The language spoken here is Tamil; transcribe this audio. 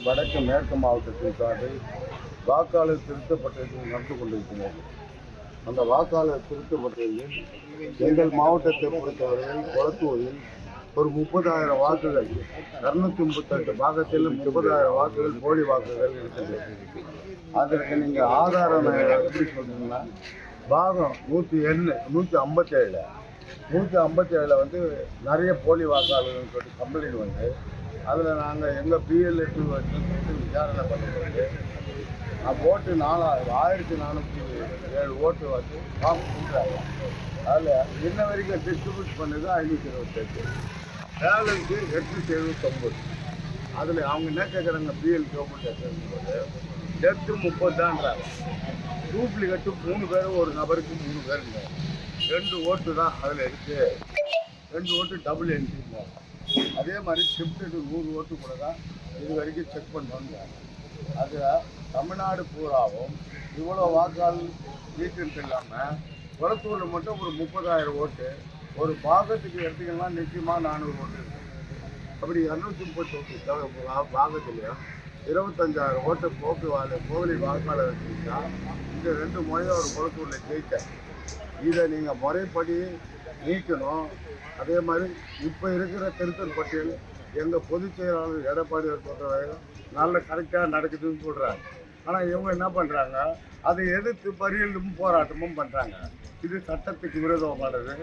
வடக்கு மேற்கு மாவட்டத்தின் சார்பில் வாக்காளர் திருத்தப்பட்டதில் நடந்து கொண்டிருக்கிறது. அந்த வாக்காளர் திருத்தப்பட்டதில் எங்கள் மாவட்டத்தை பொறுத்தவரையில் கொளத்தூரில் ஒரு 30,000 வாக்குகள் 238 பாகத்தில் 30,000 வாக்குகள் போலி வாக்குகள் இருக்குது. அதற்கு நீங்கள் ஆதாரம் எப்படி சொல்றீங்கன்னா பாகம் 157 வந்து நிறைய போலி வாக்காளர்கள் சொல்லிட்டு கம்ப்ளைண்ட் வந்து அதில் நாங்கள் எங்கள் பிஎல்எட்டு வச்சு விசாரணை பண்ணுறது ஓட்டு 1407 ஓட்டு வந்து ஃபார்ம் கொடுக்குறாங்க. அதில் இன்ன வரைக்கும் டிஸ்ட்ரிபியூட் பண்ணது 528, பேலன்ஸு 879. அதில் அவங்க என்ன கேட்குறாங்க, பிஎல் கவர்மெண்ட் கேட்கும்போது டெப்த்து 30 தான்றாங்க. டூப்ளிகேட்டு 3 பேர், ஒரு நபருக்கு 3 பேருங்க, 2 ஓட்டு தான் அதில் இருக்குது, 2 ஓட்டு டபுள் என்ட்ரிங்க. அதே மாதிரி ஷிஃப்ட்டு 100 ஓட்டு கூட தான் இது வரைக்கும் செக் பண்ணுவாங்க. அது தமிழ்நாடு பூராவும் இவ்வளோ வாக்காளர் டீட்டெயில்ஸ் இல்லாமல் கொளத்தூரில் மட்டும் ஒரு 30,000 ஓட்டு, ஒரு பாகத்துக்கு எடுத்துக்கலாம் நிச்சயமாக 400 ஓட்டு இருக்குது. அப்படி 238 பாகத்துலையும் 25,000 ஓட்டு போலி வாக்காளர் வச்சுருந்தா இந்த 2 முறையும் ஒரு கொளத்தூரில் ஜெயித்தார். இதை நீங்கள் முறைப்படி நீக்கணும். அதே மாதிரி இப்போ இருக்கிற திருத்தல் பட்டியல் எங்கள் பொதுச் செயலாளர் எடப்பாடி பொறுத்தவரையும் நல்ல கரெக்டாக நடக்குதுன்னு சொல்கிறாங்க. ஆனால் இவங்க என்ன பண்ணுறாங்க, அதை எதிர்த்து பரியலும் போராட்டமும் பண்ணுறாங்க. இது சட்டத்துக்கு விரோதமானது.